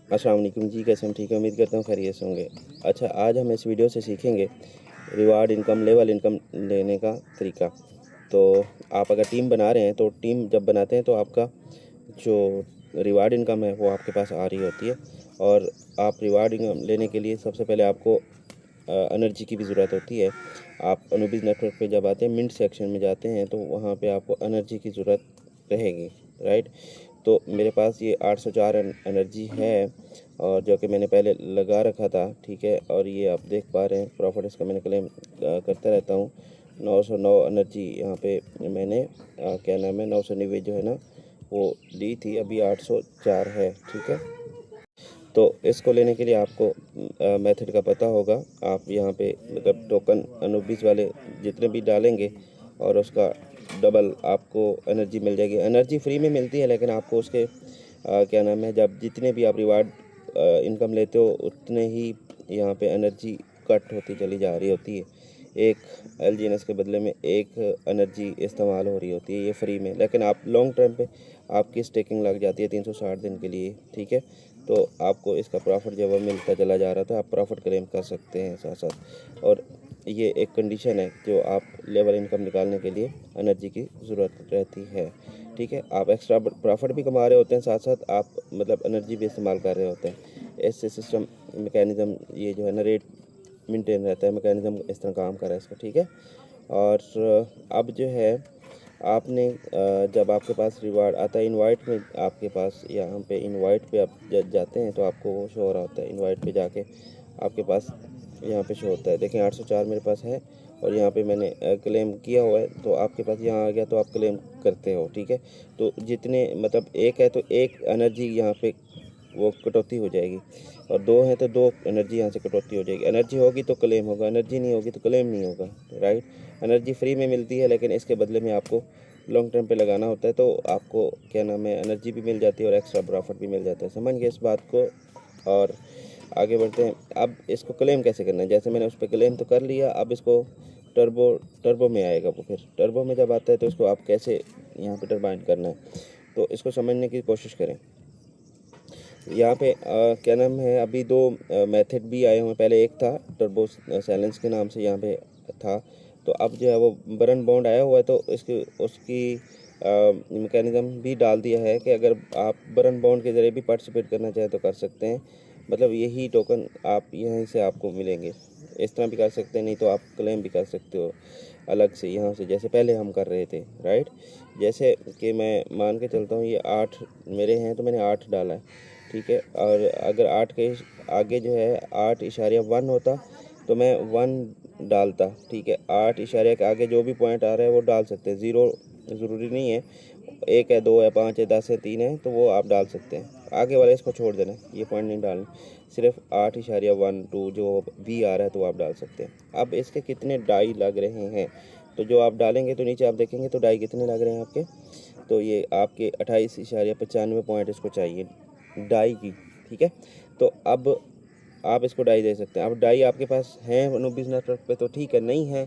अस्सलाम वालेकुम जी, कैसे हम ठीक है, उम्मीद करता हूँ खैरियत से होंगे। अच्छा, आज हम इस वीडियो से सीखेंगे रिवार्ड इनकम, लेवल इनकम लेने का तरीका। तो आप अगर टीम बना रहे हैं तो टीम जब बनाते हैं तो आपका जो रिवार्ड इनकम है वो आपके पास आ रही होती है। और आप रिवार्ड इनकम लेने के लिए सबसे पहले आपको एनर्जी की भी ज़रूरत होती है। आप अनुबिज़ नेटवर्क पे जब आते हैं, मिंट सेक्शन में जाते हैं तो वहाँ पे आपको एनर्जी की ज़रूरत रहेगी, राइट। तो मेरे पास ये 804 एनर्जी है और जो कि मैंने पहले लगा रखा था, ठीक है। और ये आप देख पा रहे हैं प्रॉफिट इसका मैंने क्लेम करता रहता हूँ। 909 एनर्जी यहाँ पे मैंने क्या नाम है 999 जो है ना वो ली थी, अभी 804 है, ठीक है। तो इसको लेने के लिए आपको मेथड का पता होगा। आप यहाँ पे मतलब टोकन अनुबिस वाले जितने भी डालेंगे और उसका डबल आपको एनर्जी मिल जाएगी। एनर्जी फ्री में मिलती है, लेकिन आपको उसके क्या नाम है, जब जितने भी आप रिवार्ड इनकम लेते हो उतने ही यहाँ पे एनर्जी कट होती चली जा रही होती है। एक एलजीएनएस के बदले में एक एनर्जी इस्तेमाल हो रही होती है ये फ्री में, लेकिन आप लॉन्ग टर्म पे आपकी स्टेकिंग लग जाती है 360 दिन के लिए, ठीक है। तो आपको इसका प्रॉफिट जब मिलता चला जा रहा था, आप प्रॉफिट क्लेम कर सकते हैं साथ साथ। और ये एक कंडीशन है जो आप लेवल इनकम निकालने के लिए एनर्जी की ज़रूरत रहती है, ठीक है। आप एक्स्ट्रा प्रॉफिट भी कमा रहे होते हैं, साथ साथ आप मतलब एनर्जी भी इस्तेमाल कर रहे होते हैं। ऐसे सिस्टम मैकेनिज़्म ये जो है ना रेट मेंटेन रहता है, मैकेनिज़्म इस तरह काम कर रहा है इसका, ठीक है। और अब जो है आपने जब आपके पास रिवार्ड आता है इनवाइट में, आपके पास यहाँ पे इनवाइट पे आप जाते हैं तो आपको वो शो हो रहा होता है। इनवाइट पे जाके आपके पास यहाँ पे शो होता है, देखें 804 मेरे पास है और यहाँ पे मैंने क्लेम किया हुआ है। तो आपके पास यहाँ आ गया तो आप क्लेम करते हो, ठीक है। तो जितने मतलब एक है तो एक एनर्जी यहाँ पे वो कटौती हो जाएगी, और दो है तो दो एनर्जी यहाँ से कटौती हो जाएगी। एनर्जी होगी तो क्लेम होगा, एनर्जी नहीं होगी तो क्लेम नहीं होगा, राइट। एनर्जी फ्री में मिलती है, लेकिन इसके बदले में आपको लॉन्ग टर्म पे लगाना होता है। तो आपको क्या नाम है एनर्जी भी मिल जाती है और एक्स्ट्रा प्रॉफिट भी मिल जाता है, समझ गए इस बात को। और आगे बढ़ते हैं। अब इसको क्लेम कैसे करना है, जैसे मैंने उस पर क्लेम तो कर लिया, अब इसको टर्बो टर्बो में आएगा वो। फिर टर्बो में जब आता है तो इसको आप कैसे यहाँ पे टर्बाइन करना है, तो इसको समझने की कोशिश करें। यहाँ पे क्या नाम है, अभी दो मेथड भी आए हुए हैं। पहले एक था टर्बो साइलेंस के नाम से यहाँ पे था, तो अब जो है वो बरन बॉन्ड आया हुआ है। तो इसकी उसकी मैकेनिज़्म भी डाल दिया है कि अगर आप बरन बॉन्ड के ज़रिए भी पार्टिसिपेट करना चाहें तो कर सकते हैं। मतलब यही टोकन आप यहीं से आपको मिलेंगे, इस तरह भी कर सकते हैं, नहीं तो आप क्लेम भी कर सकते हो अलग से यहाँ से, जैसे पहले हम कर रहे थे, राइट। जैसे कि मैं मान के चलता हूँ ये 8 मेरे हैं तो मैंने 8 डाला है, ठीक है। और अगर 8 के आगे जो है 8.1 होता तो मैं 1 डालता, ठीक है। 8 इशारे के आगे जो भी पॉइंट आ रहा है वो डाल सकते हैं, ज़ीरो ज़रूरी नहीं है। 1 है, 2 है, 5 है, 10 है, 3 है, तो वो आप डाल सकते हैं। आगे वाले इसको छोड़ देना, ये पॉइंट नहीं डालना। सिर्फ 8.12 जो भी आ रहा है तो आप डाल सकते हैं। अब इसके कितने डाई लग रहे हैं, तो जो आप डालेंगे तो नीचे आप देखेंगे तो डाई कितने लग रहे हैं आपके। तो ये आपके 28.95 पॉइंट इसको चाहिए डाई की, ठीक है। तो अब आप इसको डाई दे सकते हैं। अब डाई आपके पास है अनुबिज़ नेटवर्क पे तो ठीक है, नहीं है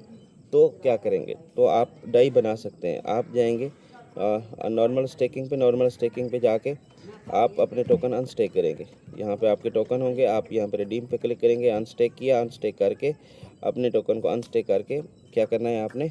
तो क्या करेंगे, तो आप डाई बना सकते हैं। आप जाएंगे नॉर्मल स्टेकिंग पे, नॉर्मल स्टेकिंग पे जाके आप अपने टोकन अनस्टेक करेंगे। यहाँ पे आपके टोकन होंगे, आप यहाँ पे रिडीम पे क्लिक करेंगे, अनस्टेक किया, अनस्टेक करके अपने टोकन को अनस्टेक करके क्या करना है, आपने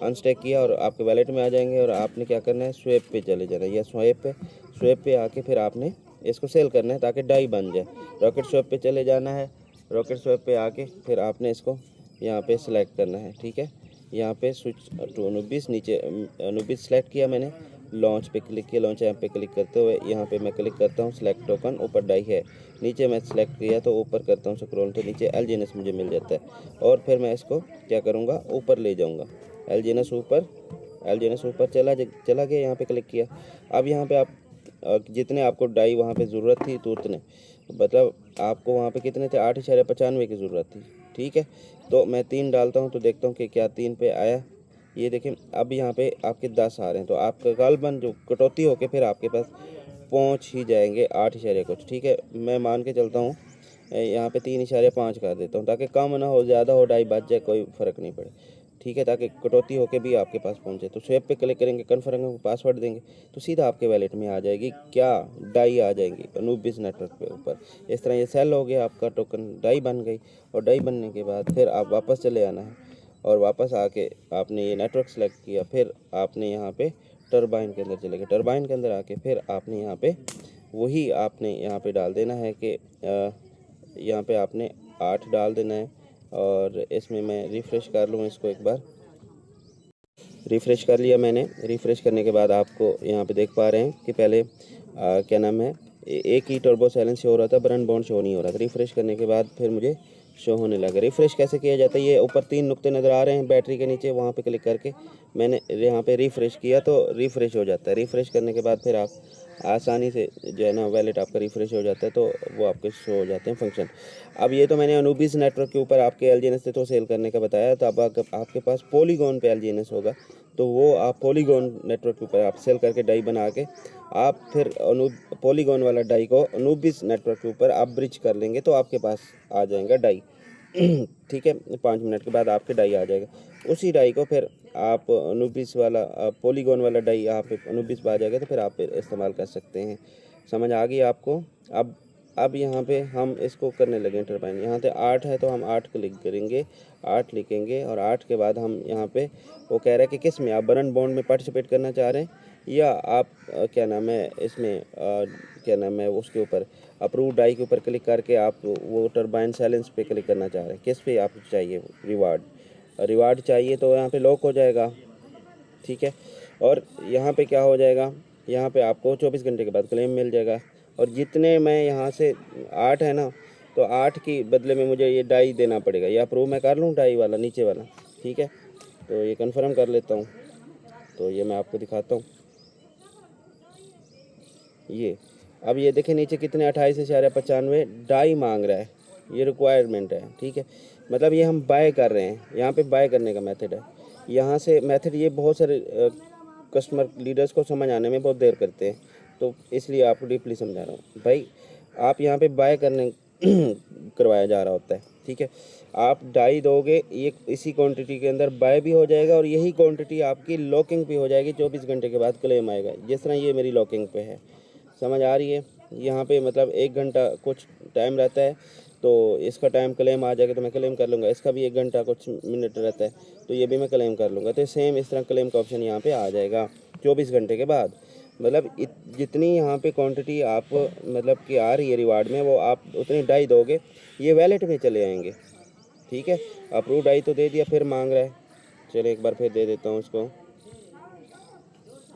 अनस्टेक किया और आपके वैलेट में आ जाएंगे। और आपने क्या करना है, स्वैप पे चले जाना है, या स्वैप पे आके फिर आपने इसको सेल करना है ताकि डाई बन जाए। रॉकेट स्वैप पे चले जाना है, रॉकेट स्वैप पे आके फिर आपने इसको यहाँ पे सिलेक्ट करना है, ठीक है। यहाँ पे स्विच टू अनुबिस, नीचे अनुबिस सेलेक्ट किया मैंने, लॉन्च पे क्लिक किया, लॉन्च ऐप पे क्लिक करते हुए यहाँ पे मैं क्लिक करता हूँ सिलेक्ट टोकन, ऊपर डाई है, नीचे मैं सिलेक्ट किया तो ऊपर करता हूँ स्क्रॉल तो नीचे एलजीएनएस मुझे मिल जाता है। और फिर मैं इसको क्या करूँगा, ऊपर ले जाऊँगा, एलजीएनएस ऊपर चला गया। यहाँ पे क्लिक किया। अब यहाँ पे आप जितने आपको डाई वहाँ पे ज़रूरत थी तो उतने, मतलब आपको वहाँ पे कितने थे, 8.95 की ज़रूरत थी, ठीक है। तो मैं 3 डालता हूँ तो देखता हूँ कि क्या 3 पे आया। ये देखें अब यहाँ पे आपके 10 आ रहे हैं, तो आपका गालबन जो कटौती होके फिर आपके पास पहुँच ही जाएंगे 8 कुछ, ठीक है। मैं मान के चलता हूँ यहाँ पे 3.5 कर देता हूँ ताकि कम ना हो ज़्यादा हो, डाई बच जाए, कोई फ़र्क नहीं पड़े। ठीक है, ताकि कटौती होके भी आपके पास पहुंचे। तो स्वेप पे क्लिक करेंगे, कन्फर्म पासवर्ड देंगे तो सीधा आपके वैलेट में आ जाएगी क्या, डाई आ जाएंगी अनूबिस नेटवर्क पे ऊपर। इस तरह ये सेल हो गया, आपका टोकन डाई बन गई। और डाई बनने के बाद फिर आप वापस चले आना है और वापस आके आपने ये नेटवर्क सेलेक्ट किया, फिर आपने यहाँ पे टरबाइन के अंदर चले गए। टरबाइन के अंदर आके फिर आपने यहाँ पे वही आपने यहाँ पे डाल देना है कि यहाँ पे आपने 8 डाल देना है। और इसमें मैं रिफ़्रेश कर लूँ इसको एक बार। रिफ़्रेश कर लिया मैंने। रिफ़्रेश करने के बाद आपको यहाँ पे देख पा रहे हैं कि पहले क्या नाम है, एक ही टर्बो साइलेंस शो हो रहा था, बरन बॉन्ड शो नहीं हो रहा था। रिफ़्रेश करने के बाद फिर मुझे शो होने लगा। रिफ़्रेश कैसे किया जाता है, ये ऊपर 3 नुक्ते नज़र आ रहे हैं बैटरी के नीचे, वहाँ पे क्लिक करके मैंने यहाँ पे रिफ़्रेश किया तो रिफ़्रेश हो जाता है। रिफ़्रेश करने के बाद फिर आप आसानी से जो है ना वैलेट आपका रिफ़्रेश हो जाता है, तो वो आपके शो हो जाते हैं फंक्शन। अब ये तो मैंने अनूबिस नेटवर्क के ऊपर आपके LGNS से तो सेल करने का बताया, तो अब आपके पास पॉलीगॉन पे LGNS होगा तो वो आप पॉलीगॉन नेटवर्क के ऊपर आप सेल करके डाई बना के आप फिर पॉलीगॉन वाला डाई को अनूबिस नेटवर्क के ऊपर आप ब्रिज कर लेंगे तो आपके पास आ जाएगा डाई। ठीक है, 5 मिनट के बाद आपके डाई आ जाएगा। उसी डाई को फिर आप अनूबिस वाला पॉलीगॉन वाला डाई यहाँ पे अनूबिस पे आ जाएगा तो फिर आप फिर इस्तेमाल कर सकते हैं। समझ आ गई आपको। अब यहाँ पे हम इसको करने लगे टरबाइन। यहाँ पे 8 है तो हम 8 क्लिक करेंगे, 8 लिखेंगे और 8 के बाद हम यहाँ पे वो कह रहा है कि किस में आप बरन बॉन्ड में पार्टिसिपेट करना चाह रहे हैं या आप क्या नाम है इसमें क्या नाम है उसके ऊपर अप्रूव डाई के ऊपर क्लिक करके आप वो टरबाइन साइलेंस पे क्लिक करना चाह रहे हैं। किस पे आप चाहिए रिवार्ड चाहिए तो यहाँ पे लॉक हो जाएगा। ठीक है, और यहाँ पे क्या हो जाएगा, यहाँ पे आपको 24 घंटे के बाद क्लेम मिल जाएगा। और जितने मैं यहाँ से 8 है ना, तो 8 की बदले में मुझे ये डाई देना पड़ेगा। ये अप्रूव मैं कर लूँ डाई वाला नीचे वाला, ठीक है, तो ये कंफर्म कर लेता हूँ। तो ये मैं आपको दिखाता हूँ। ये अब ये देखें नीचे कितने 28,95 डाई मांग रहा है, ये रिक्वायरमेंट है। ठीक है, मतलब ये हम बाय कर रहे हैं, यहाँ पे बाय करने का मेथड है। यहाँ से मेथड ये बहुत सारे कस्टमर लीडर्स को समझ आने में बहुत देर करते हैं, तो इसलिए आपको डीपली समझा रहा हूँ भाई। आप यहाँ पे बाय करने करवाया जा रहा होता है। ठीक है, आप डाई दोगे, ये इसी क्वांटिटी के अंदर बाय भी हो जाएगा और यही क्वांटिटी आपकी लॉकिंग पे हो जाएगी। 24 घंटे के बाद क्लेम आएगा, जिस तरह ये मेरी लॉकिंग पे है। समझ आ रही है। यहाँ पे मतलब 1 घंटा कुछ टाइम रहता है, तो इसका टाइम क्लेम आ जाएगा तो मैं क्लेम कर लूँगा। इसका भी 1 घंटा कुछ मिनट रहता है तो ये भी मैं क्लेम कर लूँगा। तो सेम इस तरह क्लेम का ऑप्शन यहाँ पे आ जाएगा 24 घंटे के बाद। मतलब जितनी यहाँ पे क्वांटिटी आप मतलब कि आ रही है रिवार्ड में, वो आप उतनी डाई दोगे, ये वैलेट में चले आएंगे। ठीक है, अप्रूव डाई तो दे दिया, फिर मांग रहा है, चलो एक बार फिर दे देता हूँ उसको।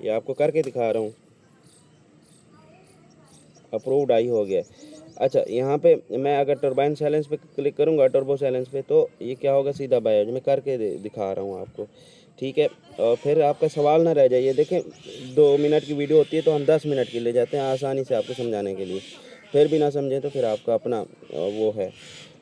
ये आपको करके दिखा रहा हूँ, अप्रूव्ड आई हो गया। अच्छा, यहाँ पे मैं अगर टरबाइन साइलेंस पे क्लिक करूँगा, टर्बो साइलेंस पे, तो ये क्या होगा, सीधा बाय। मैं करके दिखा रहा हूँ आपको। ठीक है, और फिर आपका सवाल ना रह जाए। ये देखें 2 मिनट की वीडियो होती है तो हम 10 मिनट की ले जाते हैं आसानी से आपको समझाने के लिए। फिर भी ना समझें तो फिर आपका अपना वो है।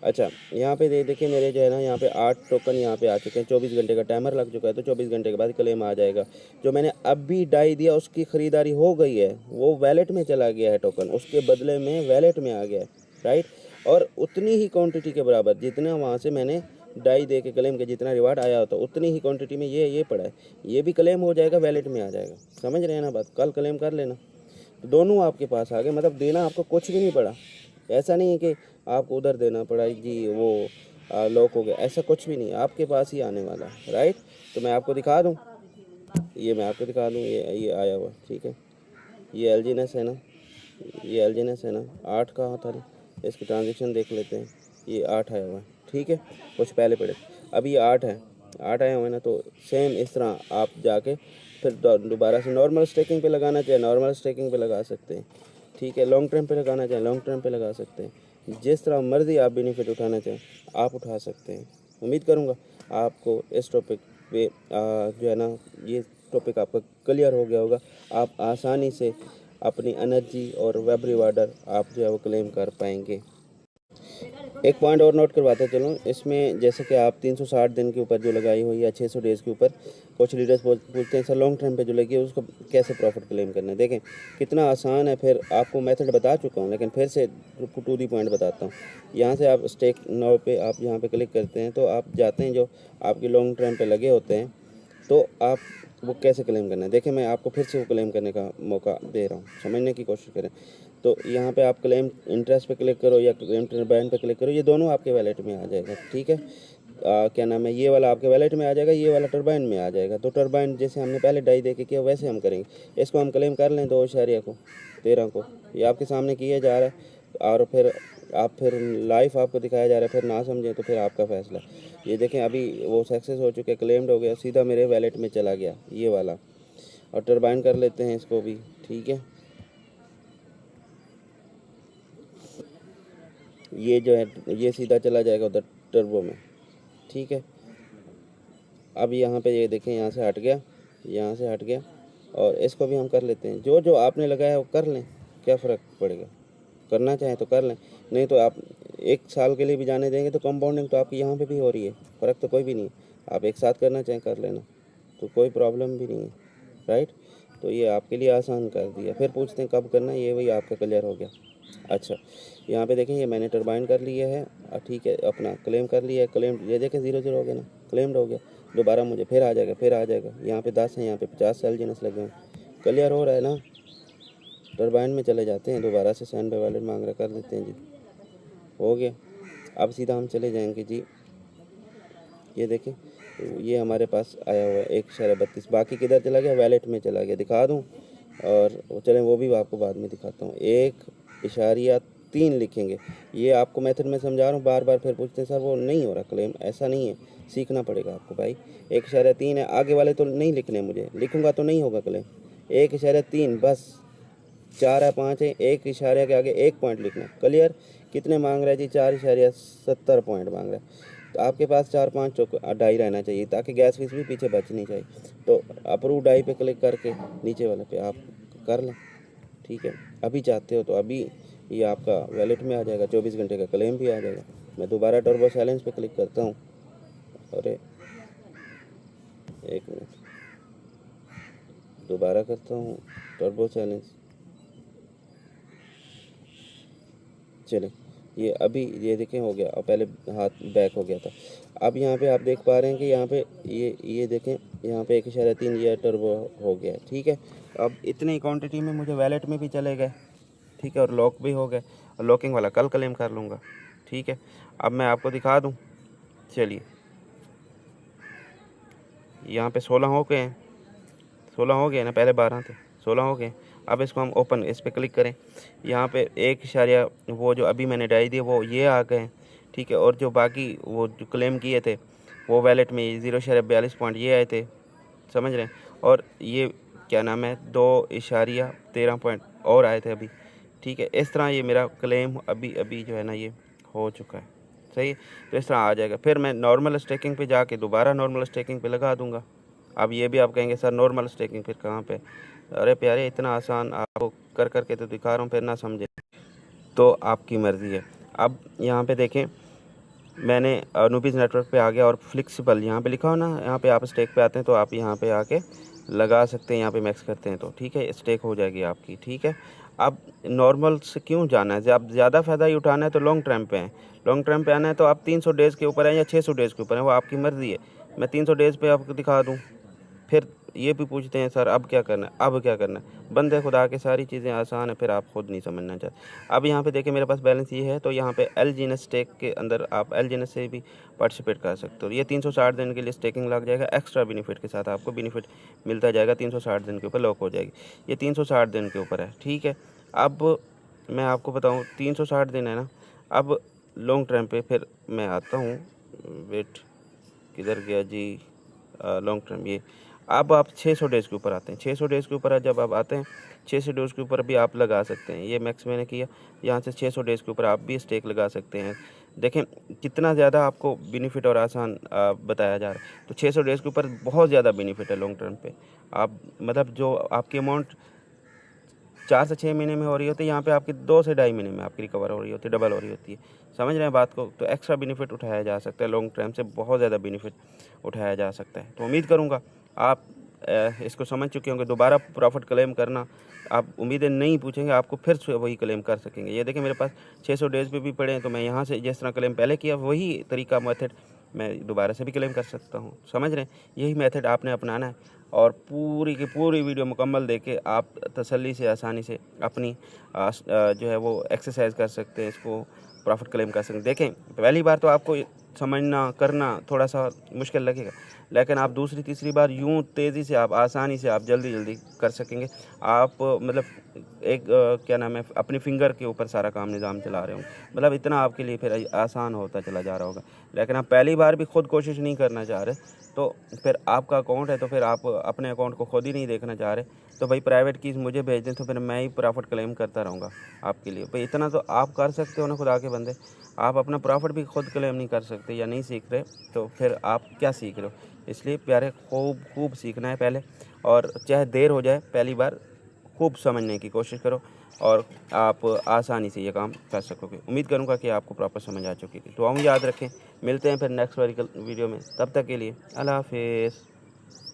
अच्छा, यहाँ पे देखिए मेरे जो है ना, यहाँ पे 8 टोकन यहाँ पे आ चुके हैं। 24 घंटे का टाइमर लग चुका है, तो 24 घंटे के बाद क्लेम आ जाएगा। जो मैंने अभी डाई दिया उसकी ख़रीदारी हो गई है, वो वैलेट में चला गया है टोकन, उसके बदले में वैलेट में आ गया है, राइट। और उतनी ही क्वांटिटी के बराबर जितना वहाँ से मैंने डाई दे के क्लेम के जितना रिवार्ड आया होता, उतनी ही क्वांटिटी में ये पड़ा है, ये भी क्लेम हो जाएगा, वैलेट में आ जाएगा। समझ रहे हैं ना बात। कल क्लेम कर लेना, तो दोनों आपके पास आ गए। मतलब देना आपको कुछ भी नहीं पड़ा। ऐसा नहीं है कि आपको उधर देना पड़ा जी वो लॉक हो गया, ऐसा कुछ भी नहीं, आपके पास ही आने वाला है, राइट। तो मैं आपको दिखा दूँ, ये मैं आपको दिखा दूँ, ये आया हुआ। ठीक है, ये LGNS है ना, ये LGNS है ना, 8 कहाँ था ना, इसकी ट्रांजेक्शन देख लेते हैं। ये 8 आया हुआ है, ठीक है, कुछ पहले पड़े, अब ये 8 है, 8 आया हुआ है ना। तो सेम इस तरह आप जाके फिर दोबारा से नॉर्मल स्टेकिंग पे लगाना चाहे नॉर्मल स्टेकिंग पे लगा सकते हैं। ठीक है, लॉन्ग टर्म पे लगाना चाहे लॉन्ग टर्म पे लगा सकते हैं। जिस तरह मर्जी आप बेनिफिट उठाना चाहें आप उठा सकते हैं। उम्मीद करूँगा आपको इस टॉपिक पे जो है ना, ये टॉपिक आपका क्लियर हो गया होगा। आप आसानी से अपनी एनर्जी और वेब रिवार्डर आप जो है वो क्लेम कर पाएंगे। एक पॉइंट और नोट करवाते चलूँ इसमें, जैसे कि आप 360 दिन के ऊपर जो लगाई हुई है, 600 डेज़ के ऊपर कुछ लीडर्स पूछते हैं सर लॉन्ग टर्म पे जो लगी है उसको कैसे प्रॉफिट क्लेम करना है। देखें कितना आसान है, फिर आपको मेथड बता चुका हूँ लेकिन फिर से टू दी पॉइंट बताता हूँ। यहाँ से आप स्टेक नाउ पे आप यहाँ पे क्लिक करते हैं तो आप जाते हैं जो आपके लॉन्ग टर्म पे लगे होते हैं, तो आप वो कैसे क्लेम करना है। देखें मैं आपको फिर से वो क्लेम करने का मौका दे रहा हूँ, समझने की कोशिश करें। तो यहाँ पे आप क्लेम इंटरेस्ट पे क्लिक करो या क्लेम टर्बाइन पे क्लिक करो, ये दोनों आपके वैलेट में आ जाएगा। ठीक है, क्या नाम है, ये वाला आपके वैलेट में आ जाएगा, ये वाला टर्बाइन में आ जाएगा। तो टर्बाइन जैसे हमने पहले डाई दे के किया वैसे हम करेंगे। इसको हम क्लेम कर लें 2.13 को, ये आपके सामने किया जा रहा है और फिर लाइफ आपको दिखाया जा रहा है। फिर ना समझें तो फिर आपका फैसला। ये देखें अभी वो सक्सेस हो चुके, क्लेम्ड हो गया, सीधा मेरे वैलेट में चला गया ये वाला। और टर्बाइन कर लेते हैं इसको भी। ठीक है, ये जो है ये सीधा चला जाएगा उधर टर्बो में। ठीक है, अब यहाँ पे ये देखें यहाँ से हट गया, यहाँ से हट गया और इसको भी हम कर लेते हैं। जो जो आपने लगाया वो कर लें, क्या फ़र्क पड़ेगा, करना चाहें तो कर लें, नहीं तो आप 1 साल के लिए भी जाने देंगे तो कंपाउंडिंग तो आपकी यहाँ पे भी हो रही है, फ़र्क तो कोई भी नहीं है। आप एक साथ करना चाहें कर लेना, तो कोई प्रॉब्लम भी नहीं है, राइट। तो ये आपके लिए आसान कर दिया। फिर पूछते हैं कब करना है, ये वही आपका क्लियर हो गया। अच्छा, यहाँ पे देखें ये मैंने टर्बाइन कर लिया है, ठीक है, अपना क्लेम कर लिया है। क्लेम ये देखें 0 हो गया ना, क्लेम्ड हो गया। दोबारा मुझे फिर आ जाएगा, फिर आ जाएगा। यहाँ पे 10 है, यहाँ पे 50 सेल जीनस लगे हैं। क्लियर हो रहा है ना। टर्बाइन में चले जाते हैं, दोबारा से सेंड बाय वैलेट मांग रहा, कर देते हैं जी, हो गया। अब सीधा हम चले जाएंगे जी, ये देखें ये हमारे पास आया हुआ है 1.32। बाकी किधर चला गया, वैलेट में चला गया, दिखा दूँ और चलें वो भी आपको बाद में दिखाता हूँ। 1.3 लिखेंगे, ये आपको मेथड में समझा रहा हूँ, बार बार फिर पूछते हैं सर वो नहीं हो रहा क्लेम। ऐसा नहीं है, सीखना पड़ेगा आपको भाई। 1.3 है, आगे वाले तो नहीं लिखने, मुझे लिखूँगा तो नहीं होगा क्लेम। 1.3 बस, 4 है 5 है, 1 इशारे के आगे 1 पॉइंट लिखना। क्लियर। कितने मांग रहा है जी, 4.70 पॉइंट मांग रहा है। तो आपके पास 4-5 डाई रहना चाहिए ताकि गैस फीस भी पीछे बचनी चाहिए। तो अप्रूव डाई पे क्लिक करके नीचे वाले पे आप कर लें। ठीक है, अभी चाहते हो तो अभी ये आपका वैलेट में आ जाएगा, 24 घंटे का क्लेम भी आ जाएगा। मैं दोबारा टर्बो चैलेंज पे क्लिक करता हूँ, अरे 1 मिनट, दोबारा करता हूँ टर्बो चैलेंज। चले, ये अभी ये देखें हो गया और पहले हाथ बैक हो गया था। अब यहाँ पे आप देख पा रहे हैं कि यहाँ पे ये देखें यहाँ पे 1.3 ये टर्बो हो गया। ठीक है, अब इतनी क्वांटिटी में मुझे वैलेट में भी चले गए। ठीक है, और लॉक भी हो गए, और लॉकिंग वाला कल क्लेम कर लूँगा। ठीक है, अब मैं आपको दिखा दूँ, चलिए यहाँ पे 16 हो गए हैं, 16 हो गए ना, पहले 12 थे, 16 हो गए। अब इसको हम ओपन, इस पर क्लिक करें, यहाँ पे 1 वो जो अभी मैंने डाई दी वो ये आ गए। ठीक है, और जो बाकी वो जो क्लेम किए थे वो वैलेट में 0.42 पॉइंट ये आए थे, समझ रहे हैं। और ये क्या नाम है 2.13 पॉइंट और आए थे अभी। ठीक है, इस तरह ये मेरा क्लेम अभी जो है ना ये हो चुका है, सही है। तो इस तरह आ जाएगा। फिर मैं नॉर्मल स्टेकिंग पे जाके दोबारा नॉर्मल स्टेकिंग पे लगा दूंगा। अब ये भी आप कहेंगे सर नॉर्मल स्टेकिंग फिर कहाँ पे, अरे प्यारे इतना आसान आपको कर करके तो दिखा रहा हूँ, फिर ना समझे तो आपकी मर्ज़ी है। अब यहाँ पे देखें मैंने अनूबिस नेटवर्क पे आ गया और फ्लेक्सिबल यहाँ पे लिखा हो ना, यहाँ पे आप स्टेक पे आते हैं तो आप यहाँ पे आके लगा सकते हैं, यहाँ पे मैक्स करते हैं तो ठीक है स्टेक हो जाएगी आपकी। ठीक है, अब नॉर्मल से क्यों जाना है, जब ज़्यादा फ़ायदा ही उठाना है तो लॉन्ग टर्म पे हैं। लॉन्ग टर्म पे आना है तो आप 300 डेज़ के ऊपर है या 600 डेज़ के ऊपर है, वो आपकी मर्ज़ी है। मैं 300 डेज़ पे आपको दिखा दूँ। फिर ये भी पूछते हैं सर अब क्या करना है, अब क्या करना है। बंदे खुदा के सारी चीज़ें आसान है, फिर आप खुद नहीं समझना चाहते। अब यहाँ पे देखिए मेरे पास बैलेंस ये है, तो यहाँ पे एल जीनस स्टेक के अंदर आप एल जीनस से भी पार्टिसिपेट कर सकते हो। ये 360 दिन के लिए स्टेकिंग लग जाएगा, एक्स्ट्रा बेनिफिट के साथ आपको बेनिफिट मिलता जाएगा। 360 दिन के ऊपर लॉक हो जाएगी, ये 360 दिन के ऊपर है। ठीक है, अब मैं आपको बताऊँ 360 दिन है ना। अब लॉन्ग टर्म पे फिर मैं आता हूँ, वेट किधर गया जी, लॉन्ग टर्म ये। अब आप 600 डेज़ के ऊपर आते हैं, 600 डेज़ के ऊपर जब आप आते हैं 600 डेज़ के ऊपर भी आप लगा सकते हैं। ये मैक्स मैंने किया, यहाँ से 600 डेज़ के ऊपर आप भी स्टेक लगा सकते हैं। देखें कितना ज़्यादा आपको बेनिफिट और आसान बताया जा रहा है। तो 600 डेज़ के ऊपर बहुत ज़्यादा बेनिफिट है लॉन्ग टर्म पे। आप मतलब जो आपकी अमाउंट 4 से 6 महीने में हो रही होती है, यहाँ पे आपकी 2 से ढाई महीने में आपकी रिकवर हो रही होती है, डबल हो रही होती है। समझ रहे हैं बात को। तो एक्स्ट्रा बेनिफिट उठाया जा सकता है, लॉन्ग टर्म से बहुत ज़्यादा बेनिफिट उठाया जा सकता है। तो उम्मीद करूँगा आप इसको समझ चुके होंगे। दोबारा प्रॉफिट क्लेम करना आप उम्मीदें नहीं पूछेंगे, आपको फिर से वही क्लेम कर सकेंगे। ये देखें मेरे पास 600 डेज़ पे भी पड़े हैं, तो मैं यहाँ से जिस तरह क्लेम पहले किया वही तरीका मेथड मैं दोबारा से भी क्लेम कर सकता हूँ। समझ रहे हैं? यही मेथड आपने अपनाना है और पूरी की पूरी वीडियो मुकम्मल देके आप तसल्ली से आसानी से अपनी जो है वो एक्सरसाइज कर सकते हैं, इसको प्रॉफिट क्लेम कर सकते हैं। देखें पहली बार तो आपको समझना करना थोड़ा सा मुश्किल लगेगा, लेकिन आप दूसरी तीसरी बार यूँ तेज़ी से आप आसानी से आप जल्दी कर सकेंगे। आप मतलब एक क्या नाम है, अपनी फिंगर के ऊपर सारा काम निज़ाम चला रहे हो, मतलब इतना आपके लिए फिर आसान होता चला जा रहा होगा। लेकिन आप पहली बार भी खुद कोशिश नहीं करना चाह रहे, तो फिर आपका अकाउंट है तो फिर आप अपने अकाउंट को खुद ही नहीं देखना चाह रहे, तो भाई प्राइवेट कीज़ मुझे भेज दें, तो फिर मैं ही प्रॉफिट क्लेम करता रहूँगा आपके लिए। भाई इतना तो आप कर सकते हो ना खुदा के बंदे। आप अपना प्रॉफिट भी खुद क्लेम नहीं कर सकते या नहीं सीख रहे, तो फिर आप क्या सीख रहे हो? इसलिए प्यारे खूब सीखना है पहले, और चाहे देर हो जाए पहली बार खूब समझने की कोशिश करो और आप आसानी से ये काम कर सकोगे। उम्मीद करूँगा कि आपको प्रॉपर समझ आ चुकी है। दुआओं याद रखें, मिलते हैं फिर नेक्स्ट वीडियो में। तब तक के लिए अल्लाह हाफिज़।